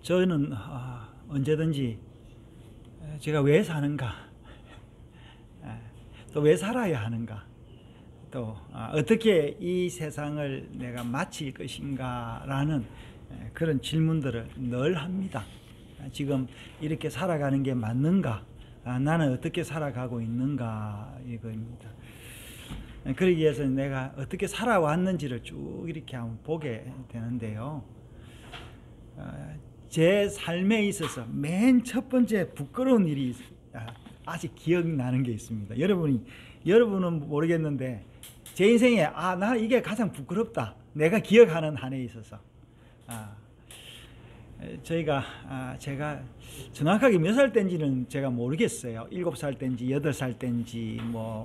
저는 언제든지 제가 왜 사는가, 또 왜 살아야 하는가, 또 어떻게 이 세상을 내가 마칠 것인가라는 그런 질문들을 늘 합니다. 지금 이렇게 살아가는 게 맞는가? 나는 어떻게 살아가고 있는가? 이거입니다. 그러기 위해서 내가 어떻게 살아왔는지를 쭉 이렇게 한번 보게 되는데요. 제 삶에 있어서 맨 첫 번째 부끄러운 일이 아직 기억나는 게 있습니다. 여러분은 모르겠는데 제 인생에 나 이게 가장 부끄럽다. 내가 기억하는 한 해에 있어서 제가 정확하게 몇 살 때인지는 제가 모르겠어요. 7살 때인지 8살 때인지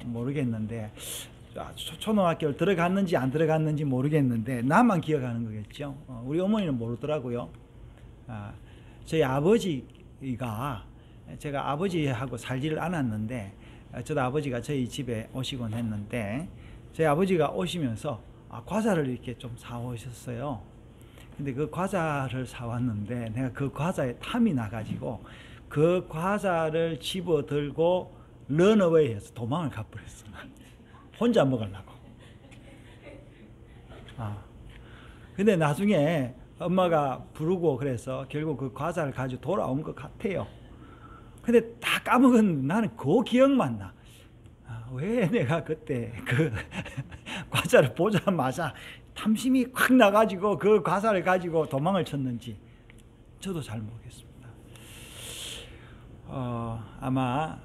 모르겠는데 초등학교를 들어갔는지 안 들어갔는지 모르겠는데 나만 기억하는 거겠죠. 우리 어머니는 모르더라고요. 저희 아버지가, 제가 아버지하고 살지를 않았는데 저도 아버지가 저희 집에 오시곤 했는데 저희 아버지가 오시면서 과자를 이렇게 좀 사오셨어요. 근데 그 과자를 사왔는데 내가 그 과자에 탐이 나가지고 그 과자를 집어들고 런어웨이해서 도망을 가버렸어. 혼자 먹으려고. 근데 나중에 엄마가 부르고 그래서 결국 그 과자를 가지고 돌아온 것 같아요. 근데 다 까먹은 나는 그 기억만 나. 왜 내가 그때 그 과자를 보자마자 탐심이 확 나가지고 그 과자를 가지고 도망을 쳤는지 저도 잘 모르겠습니다. 아마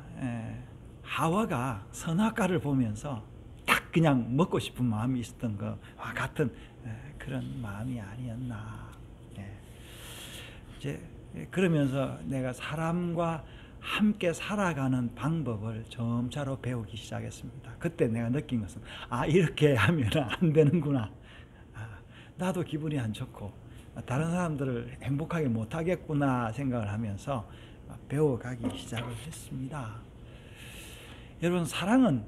하와가 선악과를 보면서 딱 그냥 먹고 싶은 마음이 있었던 것과 같은 그런 마음이 아니었나. 그러면서 내가 사람과 함께 살아가는 방법을 점차로 배우기 시작했습니다. 그때 내가 느낀 것은 이렇게 하면 안 되는구나. 나도 기분이 안 좋고 다른 사람들을 행복하게 못하겠구나 생각을 하면서 배워가기 시작을 했습니다. 여러분, 사랑은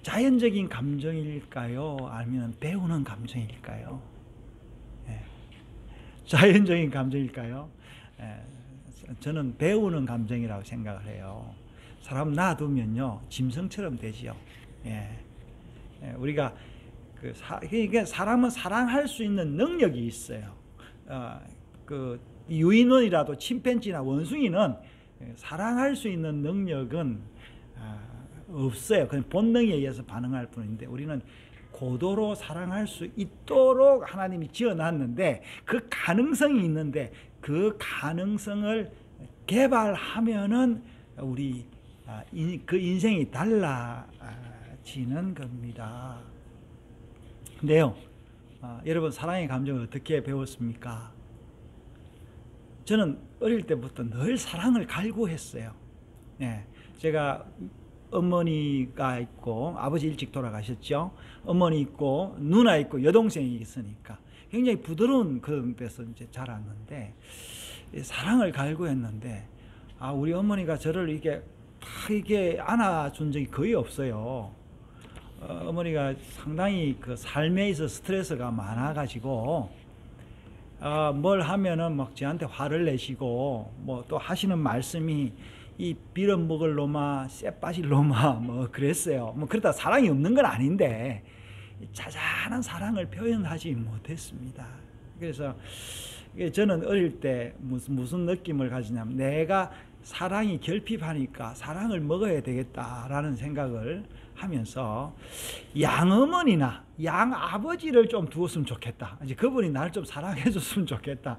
자연적인 감정일까요? 아니면 배우는 감정일까요? 자연적인 감정일까요? 저는 배우는 감정이라고 생각을 해요. 사람 놔두면요 짐승처럼 되지요. 우리가 그러니까 사람은 사랑할 수 있는 능력이 있어요. 유인원이라도 침팬지나 원숭이는 사랑할 수 있는 능력은 없어요. 그냥 본능에 의해서 반응할 뿐인데 우리는 고도로 사랑할 수 있도록 하나님이 지어놨는데 그 가능성이 있는데 그 가능성을 개발하면은 우리 그 인생이 달라지는 겁니다. 근데요, 여러분, 사랑의 감정을 어떻게 배웠습니까? 저는 어릴 때부터 늘 사랑을 갈구했어요. 제가 어머니가 있고 아버지 일찍 돌아가셨죠. 어머니 있고 누나 있고 여동생이 있으니까 굉장히 부드러운 그런 데서 이제 자랐는데 사랑을 갈구했는데 우리 어머니가 저를 이게 안아준 적이 거의 없어요. 어머니가 상당히 그 삶에 있어 스트레스가 많아가지고 뭘 하면은 막 저한테 화를 내시고 또 하시는 말씀이 이 빌어먹을 놈아 쎄빠질 놈아 그랬어요. 그러다 사랑이 없는 건 아닌데 자잘한 사랑을 표현하지 못했습니다. 그래서 저는 어릴 때 무슨 느낌을 가지냐면 내가 사랑이 결핍하니까 사랑을 먹어야 되겠다라는 생각을 하면서 양어머니나 양아버지를 좀 두었으면 좋겠다. 이제 그분이 나를 좀 사랑해 줬으면 좋겠다.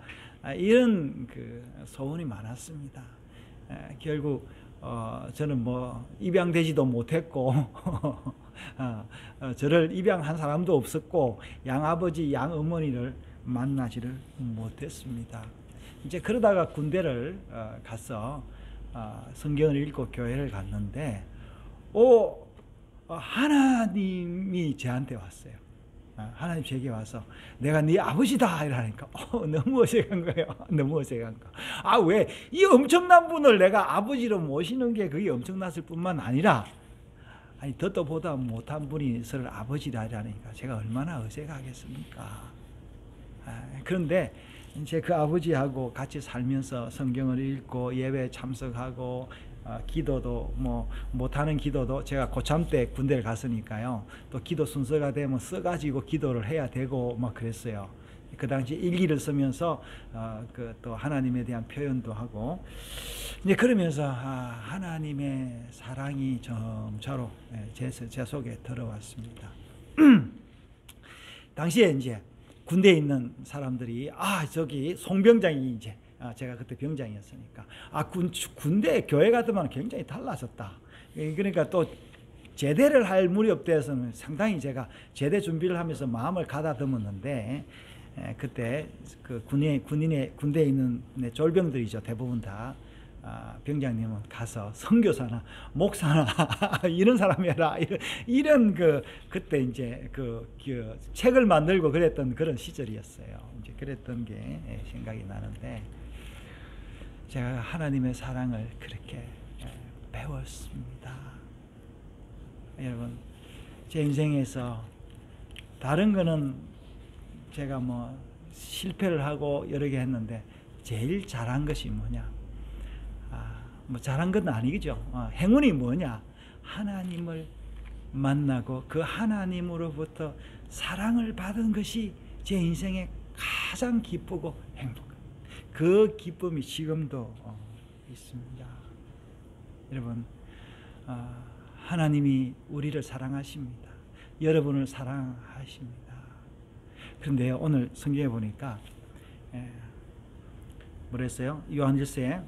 이런 그 소원이 많았습니다. 결국 저는 입양되지도 못했고 저를 입양한 사람도 없었고 양아버지 양어머니를 만나지를 못했습니다. 이제 그러다가 군대를 가서 성경을 읽고 교회를 갔는데 하나님이 저한테 왔어요. 하나님 제게 와서 내가 네 아버지다 이러니까 너무 어색한 거예요. 너무 어색한 거. 왜 이 엄청난 분을 내가 아버지로 모시는 게 그게 엄청났을 뿐만 아니라 듣도 보다 못한 분이 저를 아버지라 이러니까 제가 얼마나 어색하겠습니까. 그런데 이제 그 아버지하고 같이 살면서 성경을 읽고 예배 참석하고 기도도 뭐 못하는 기도도 제가 고참 때 군대를 갔으니까요. 또 기도 순서가 되면 써가지고 기도를 해야 되고 막 그랬어요. 그 당시 일기를 쓰면서 그 또 하나님에 대한 표현도 하고 이제 그러면서 하나님의 사랑이 점차로 제 속에 들어왔습니다. 당시에 이제 군대에 있는 사람들이 저기 송병장이 이제 제가 그때 병장이었으니까 군대 교회 같으면 굉장히 달라졌다. 그러니까 또 제대를 할 무렵 돼서는 상당히 제가 제대 준비를 하면서 마음을 가다듬었는데 그때 그 군대에 있는 졸병들이죠. 대부분 다 병장님은 가서 선교사나 목사나 이런 사람이 해라 이런 그때 이제 그 책을 만들고 그랬던 그런 시절이었어요. 이제 그랬던 게 생각이 나는데 제가 하나님의 사랑을 그렇게 배웠습니다. 여러분, 제 인생에서 다른 거는 제가 뭐 실패를 하고 여러 개 했는데 제일 잘한 것이 뭐냐? 뭐 잘한 건 아니죠. 행운이 뭐냐? 하나님을 만나고 그 하나님으로부터 사랑을 받은 것이 제 인생에 가장 기쁘고 행복한 그 기쁨이 지금도 있습니다. 여러분, 하나님이 우리를 사랑하십니다. 여러분을 사랑하십니다. 그런데 오늘 성경에 보니까 뭐랬어요? 요한일서에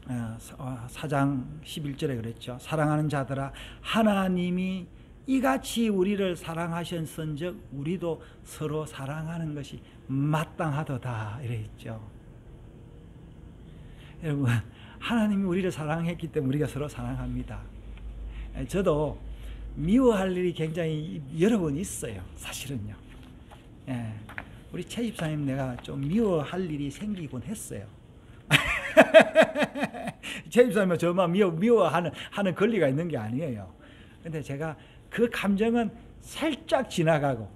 4장 11절에 그랬죠. 사랑하는 자들아, 하나님이 이같이 우리를 사랑하셨은즉 우리도 서로 사랑하는 것이 마땅하도다 이래 있죠. 여러분, 하나님이 우리를 사랑했기 때문에 우리가 서로 사랑합니다. 저도 미워할 일이 굉장히 여러 번 있어요. 사실은요. 우리 최 집사님 내가 좀 미워할 일이 생기곤 했어요. 최 집사님은 저만 미워하는 권리가 있는 게 아니에요. 근데 제가 그 감정은 살짝 지나가고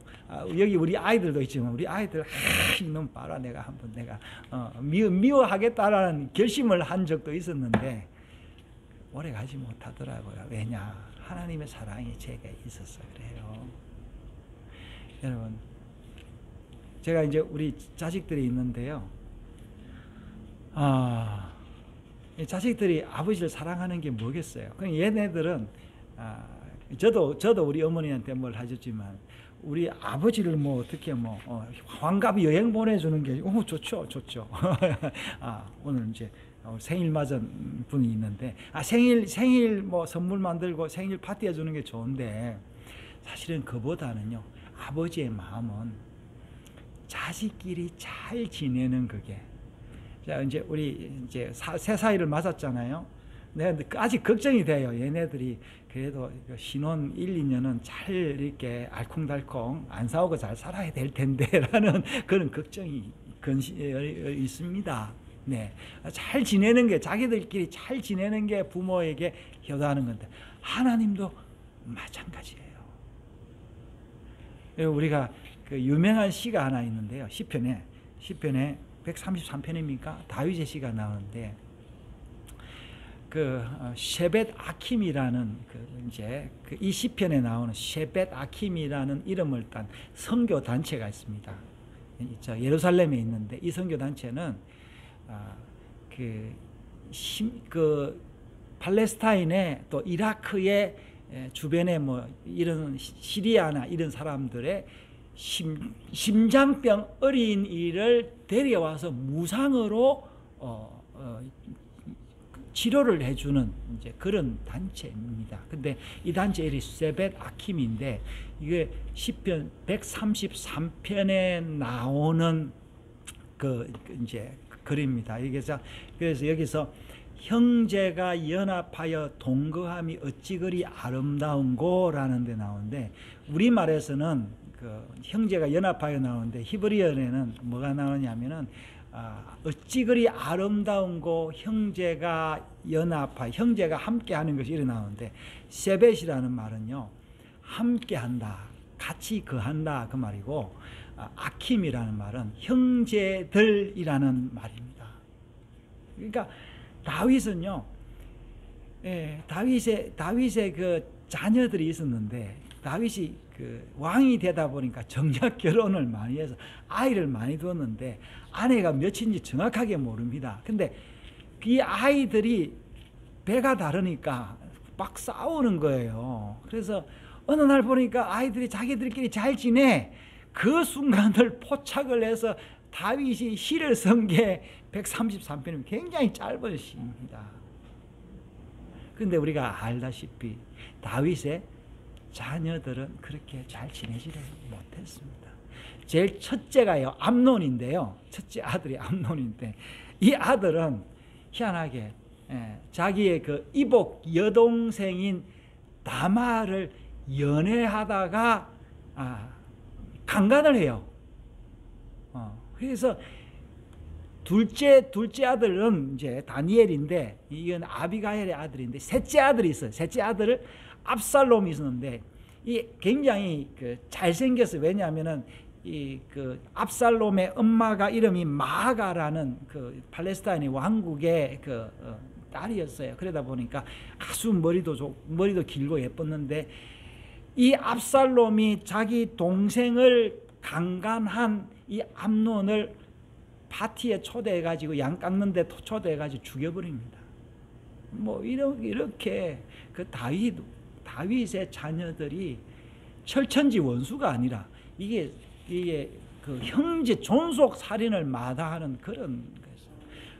여기 우리 아이들도 있지만 우리 아이들 이놈 봐라 내가 한번 내가 미워하겠다라는 결심을 한 적도 있었는데 오래 가지 못하더라고요. 왜냐? 하나님의 사랑이 제게 있어서 그래요. 여러분, 제가 이제 우리 자식들이 있는데요. 자식들이 아버지를 사랑하는 게 뭐겠어요? 그냥 얘네들은 저도 우리 어머니한테 뭘 하셨지만 우리 아버지를 뭐 어떻게 환갑 여행 보내주는 게 좋죠. 오늘 이제 생일 맞은 분이 있는데 생일 뭐 선물 만들고 생일 파티 해주는 게 좋은데 사실은 그보다는요 아버지의 마음은 자식끼리 잘 지내는 그게. 자, 이제 우리 이제 새사이를 맞았잖아요. 내가 아직 걱정이 돼요. 얘네들이 그래도 신혼 1, 2년은 잘 이렇게 알콩달콩 안 싸우고 잘 살아야 될 텐데라는 그런 걱정이 있습니다. 네, 잘 지내는 게 자기들끼리 잘 지내는 게 부모에게 효도하는 건데 하나님도 마찬가지예요. 우리가 그 유명한 시가 하나 있는데요. 시편에 133편입니까? 다윗의 시가 나오는데 그 셰벳 아킴이라는 이 시편에 나오는 셰벳 아킴이라는 이름을 딴 선교 단체가 있습니다. 예루살렘에 있는데 이 선교 단체는 그 팔레스타인에 또 이라크의 주변에 뭐 이런 시리아나 이런 사람들의 심장병 어린이를 데려와서 무상으로 치료를 해주는 이제 그런 단체입니다. 근데 이 단체 이름이 셰벳 아킴인데 이게 시편 133편에 나오는 이제 글입니다. 그래서 여기서 형제가 연합하여 동거함이 어찌 그리 아름다운고라는 데 나오는데 우리말에서는 형제가 연합하여 나오는데 히브리어에는 뭐가 나오냐면은 어찌 그리 아름다운고 형제가 연합하여 형제가 함께하는 것이 이렇게 나오는데 셰벳이라는 말은요 함께한다, 같이 거한다 그 말이고 아킴이라는 말은 형제들이라는 말입니다. 그러니까 다윗은요, 다윗의 그 자녀들이 있었는데, 다윗이 그 왕이 되다 보니까 정작 결혼을 많이 해서 아이를 많이 두었는데 아내가 몇인지 정확하게 모릅니다. 근데 이 아이들이 배가 다르니까 막 싸우는 거예요. 그래서 어느 날 보니까 아이들이 자기들끼리 잘 지내. 그 순간을 포착을 해서 다윗이 시를 쓴 게 133편이면 굉장히 짧은 시입니다. 근데 우리가 알다시피 다윗의 자녀들은 그렇게 잘 지내지를 못했습니다. 제일 첫째가요, 암논인데요. 첫째 아들이 암논인데, 이 아들은 희한하게 자기의 그 이복 여동생인 다마를 연애하다가 강간을 해요. 그래서 둘째 아들은 이제 다니엘인데, 이건 아비가일의 아들인데, 셋째 아들이 있어요. 셋째 아들을 압살롬이 있었는데, 이 굉장히 그 잘생겼어요. 왜냐하면은 그 압살롬의 엄마가 이름이 마아가라는 그 팔레스타인의 왕국의 그 딸이었어요. 그러다 보니까 아주 머리도 길고 예뻤는데, 이 압살롬이 자기 동생을 강간한 이 암논을 파티에 초대해가지고 양 깎는데 초대해가지고 죽여버립니다. 뭐 이렇게 그 다윗의 자녀들이 철천지 원수가 아니라 이게 그 형제 존속 살인을 마다하는 그런 거죠.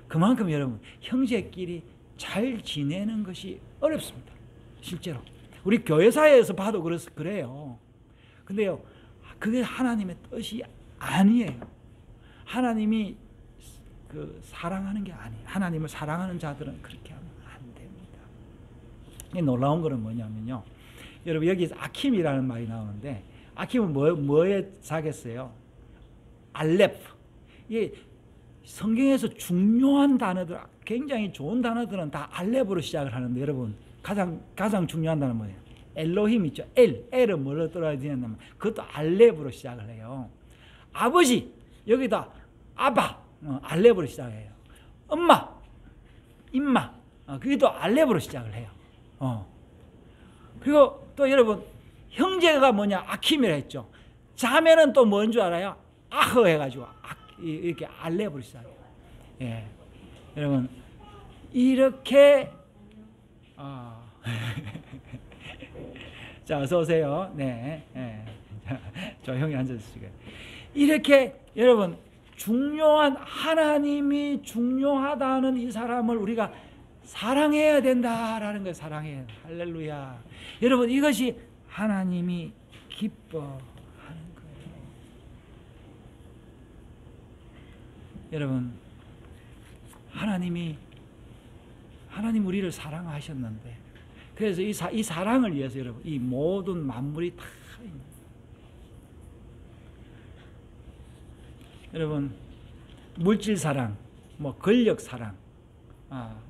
그만큼 여러분 형제끼리 잘 지내는 것이 어렵습니다. 실제로 우리 교회사에서 봐도 그래요. 근데요, 그게 하나님의 뜻이 아니에요. 하나님이 그 사랑하는 게 아니에요. 하나님을 사랑하는 자들은 그렇게 하면 안 됩니다. 이 놀라운 거는 뭐냐면요, 여러분 여기 아킴이라는 말이 나오는데, 아킴은 뭐에 사겠어요? 알렙. 이 성경에서 중요한 단어들, 굉장히 좋은 단어들은 다 알렙으로 시작을 하는데, 여러분 가장 중요한 단어는 뭐예요? 엘로힘 있죠. 엘은 뭘로 떨어지냐면 그것도 알렙으로 시작을 해요. 아버지, 여기다 아바, 알렙으로 시작해요. 엄마, 임마, 그것도 알렙으로 시작을 해요. 그리고 또 여러분 형제가 뭐냐? 아킴이라 했죠. 자매는 또 뭔 줄 알아요? 아흐 해가지고 이렇게 알렙으로 시작해요. 예. 여러분 이렇게 자, 어서 오세요. 네. 조용히 앉아주시고요. 이렇게 여러분 중요한, 하나님이 중요하다는 이 사람을 우리가 사랑해야 된다라는 걸 사랑해요. 할렐루야. 여러분 이것이 하나님이 기뻐하는 거예요. 여러분 하나님 우리를 사랑하셨는데, 그래서 이 사랑을 위해서 여러분 이 모든 만물이 다 여러분 물질 사랑, 뭐 권력 사랑,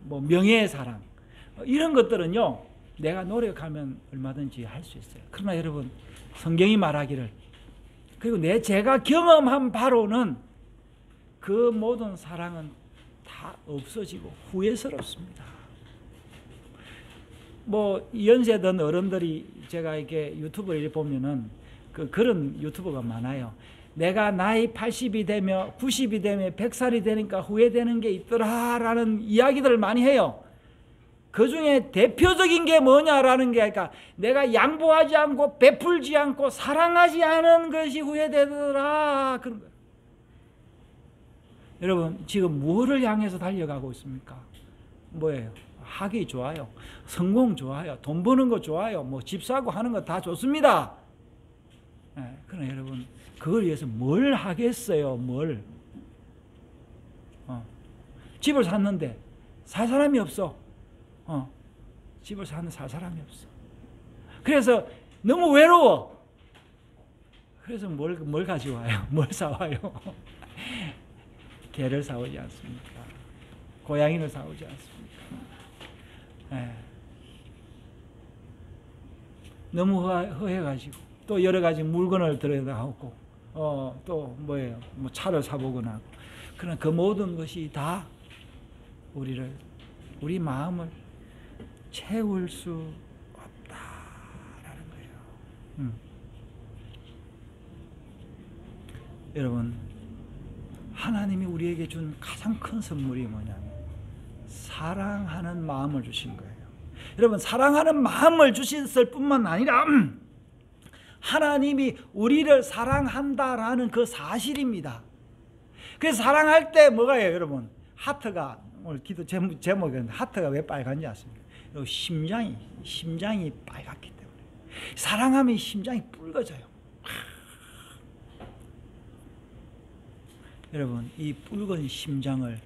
뭐 명예 사랑, 이런 것들은요 내가 노력하면 얼마든지 할 수 있어요. 그러나 여러분 성경이 말하기를, 그리고 제가 경험한 바로는 그 모든 사랑은 다 없어지고 후회스럽습니다. 뭐 연세든 어른들이, 제가 이렇게 유튜브를 보면은 그런 유튜버가 많아요. 내가 나이 80이 되며 90이 되며 100살이 되니까 후회되는 게 있더라라는 이야기들을 많이 해요. 그 중에 대표적인 게 뭐냐라는 게, 그러니까 내가 양보하지 않고 베풀지 않고 사랑하지 않은 것이 후회되더라, 그런 거예요. 여러분 지금 무엇을 향해서 달려가고 있습니까? 뭐예요? 학위 좋아요, 성공 좋아요, 돈 버는 거 좋아요, 뭐 집 사고 하는 거 다 좋습니다. 그러나 여러분 그걸 위해서 뭘 하겠어요? 집을 샀는데 살 사람이 없어. 집을 샀는데 살 사람이 없어. 그래서 너무 외로워. 그래서 뭘 가져와요? 뭘 사와요? 개를 사오지 않습니까? 고양이를 사오지 않습니까? 너무 허해가지고 또 여러 가지 물건을 들여다오고 또 뭐예요? 뭐 차를 사보거나. 그러나 그 모든 것이 다 우리 마음을 채울 수 없다라는 거예요. 여러분, 하나님이 우리에게 준 가장 큰 선물이 뭐냐면 사랑하는 마음을 주신 거예요. 여러분, 사랑하는 마음을 주셨을 뿐만 아니라 하나님이 우리를 사랑한다라는 그 사실입니다. 그래서 사랑할 때 뭐가요, 여러분? 하트가, 오늘 기도 제목이었는데 하트가 왜 빨간지 아십니까? 심장이 빨갛기 때문에. 사랑하면 심장이 붉어져요. 여러분, 이 붉은 심장을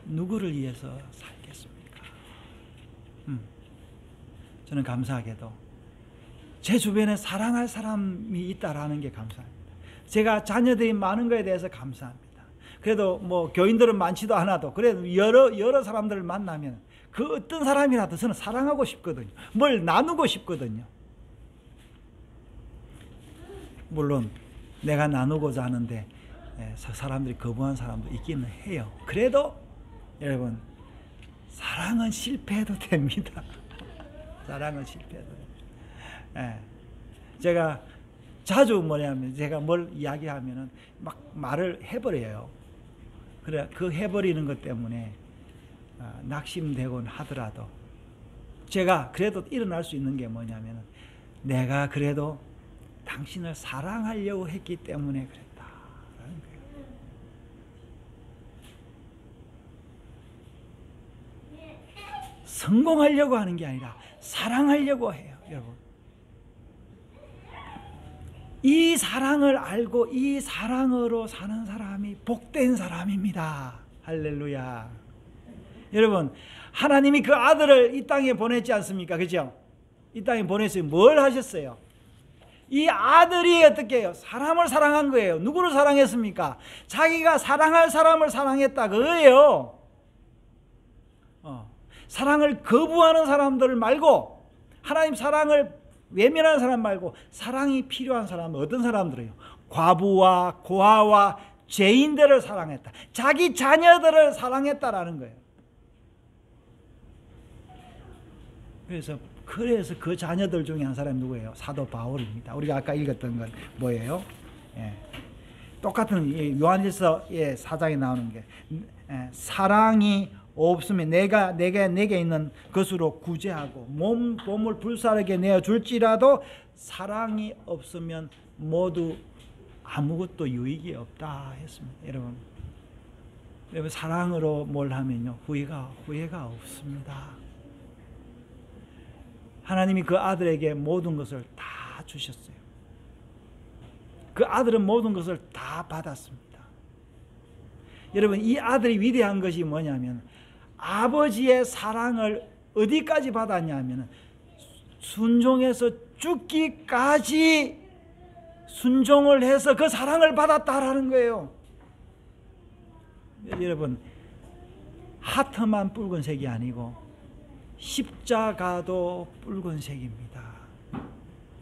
누구를 위해서 살겠습니까? 저는 감사하게도 제 주변에 사랑할 사람이 있다라는 게 감사합니다. 제가 자녀들이 많은 거에 대해서 감사합니다. 그래도 뭐 교인들은 많지도 않아도 그래도 여러 사람들을 만나면 그 어떤 사람이라도 저는 사랑하고 싶거든요. 뭘 나누고 싶거든요. 물론 내가 나누고자 하는데 사람들이 거부한 사람도 있기는 해요. 그래도 여러분, 사랑은 실패해도 됩니다. 사랑은 실패해도 됩니다. 제가 자주 뭐냐면 제가 뭘 이야기하면은 막 말을 해버려요. 그래, 그 해버리는 것 때문에 낙심되곤 하더라도 제가 그래도 일어날 수 있는 게 뭐냐면 내가 그래도 당신을 사랑하려고 했기 때문에 그랬다라는 거예요. 성공하려고 하는 게 아니라 사랑하려고 해요, 여러분. 이 사랑을 알고 이 사랑으로 사는 사람이 복된 사람입니다. 할렐루야. 여러분, 하나님이 그 아들을 이 땅에 보냈지 않습니까? 그죠? 이 땅에 보냈어요. 뭘 하셨어요? 이 아들이 어떻게 해요? 사람을 사랑한 거예요. 누구를 사랑했습니까? 자기가 사랑할 사람을 사랑했다 그거예요. 사랑을 거부하는 사람들 말고, 하나님 사랑을 외면하는 사람 말고 사랑이 필요한 사람은 어떤 사람들이에요? 과부와 고아와 죄인들을 사랑했다. 자기 자녀들을 사랑했다라는 거예요. 그래서 그 자녀들 중에 한 사람이 누구예요? 사도 바울입니다. 우리가 아까 읽었던 건 뭐예요? 똑같은 요한일서 4장에 나오는 게 사랑이 없으면 내게 있는 것으로 구제하고 몸을 불사르게 내어줄지라도 사랑이 없으면 모두 아무것도 유익이 없다 했습니다. 여러분 사랑으로 뭘 하면요 후회가 없습니다. 하나님이 그 아들에게 모든 것을 다 주셨어요. 그 아들은 모든 것을 다 받았습니다. 여러분, 이 아들이 위대한 것이 뭐냐면 아버지의 사랑을 어디까지 받았냐면 순종해서 죽기까지 순종을 해서 그 사랑을 받았다라는 거예요. 여러분, 하트만 붉은색이 아니고 십자가도 붉은색입니다.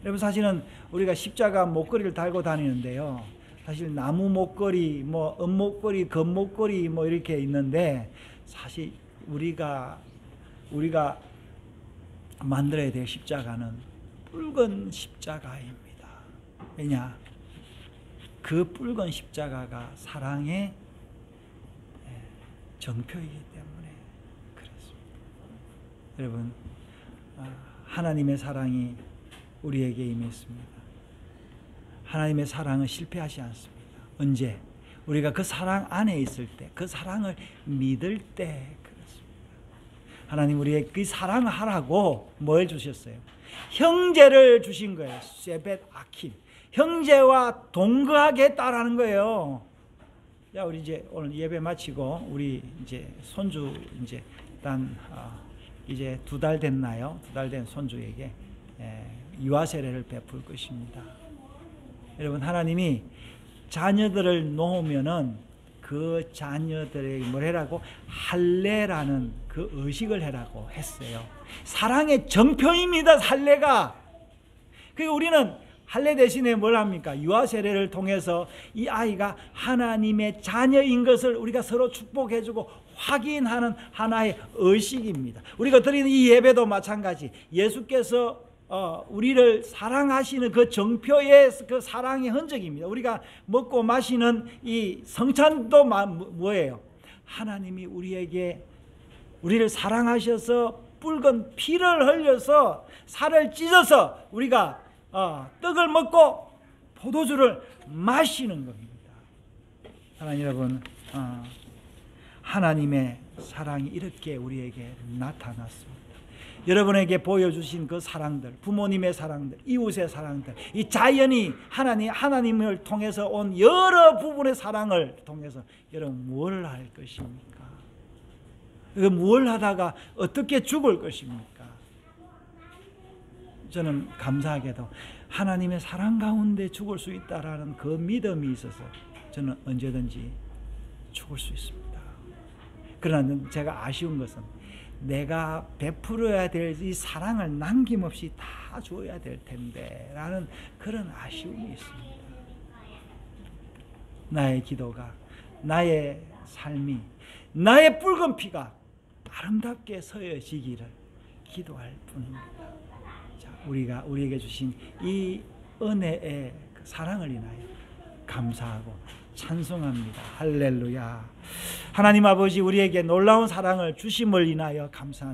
여러분, 사실은 우리가 십자가 목걸이를 달고 다니는데요, 사실 나무 목걸이, 뭐 은목걸이, 금목걸이 뭐 이렇게 있는데 사실 우리가 만들어야 될 십자가는 붉은 십자가입니다. 왜냐? 그 붉은 십자가가 사랑의 정표이기 때문에 그렇습니다. 여러분, 하나님의 사랑이 우리에게 임했습니다. 하나님의 사랑은 실패하지 않습니다. 언제? 우리가 그 사랑 안에 있을 때, 그 사랑을 믿을 때 그렇습니다. 하나님 우리에게 그 사랑을 하라고 뭘 주셨어요? 형제를 주신 거예요. 세벳 아킴. 형제와 동거하게 했다라는 거예요. 자, 우리 이제 오늘 예배 마치고 우리 이제 손주 이제 일단 이제 2달 됐나요? 2달 된 손주에게 유아 세례를 베풀 것입니다. 여러분, 하나님이 자녀들을 놓으면은 그 자녀들에게 뭘 해라고? 할례라는 그 의식을 해라고 했어요. 사랑의 정표입니다, 할례가. 그리고 우리는 할례 대신에 뭘 합니까? 유아 세례를 통해서 이 아이가 하나님의 자녀인 것을 우리가 서로 축복해주고 확인하는 하나의 의식입니다. 우리가 드리는 이 예배도 마찬가지. 예수께서 우리를 사랑하시는 그 정표의 그 사랑의 흔적입니다. 우리가 먹고 마시는 이 성찬도 뭐예요? 하나님이 우리를 사랑하셔서 붉은 피를 흘려서 살을 찢어서 우리가 떡을 먹고 포도주를 마시는 겁니다. 사랑하는 여러분, 하나님의 사랑이 이렇게 우리에게 나타났습니다. 여러분에게 보여주신 그 사랑들, 부모님의 사랑들, 이웃의 사랑들, 이 자연이 하나님을 통해서 온 여러 부분의 사랑을 통해서 여러분 뭘 할 것입니까? 뭘 하다가 어떻게 죽을 것입니까? 저는 감사하게도 하나님의 사랑 가운데 죽을 수 있다라는 그 믿음이 있어서 저는 언제든지 죽을 수 있습니다. 그러나 제가 아쉬운 것은 내가 베풀어야 될 이 사랑을 남김없이 다 줘야 될 텐데 라는 그런 아쉬움이 있습니다. 나의 기도가, 나의 삶이, 나의 붉은 피가 아름답게 서여지기를 기도할 뿐입니다. 자, 우리에게 주신 이 은혜의 그 사랑을 인하여 감사하고 찬송합니다. 할렐루야. 하나님 아버지, 우리에게 놀라운 사랑을 주심을 인하여 감사합니다.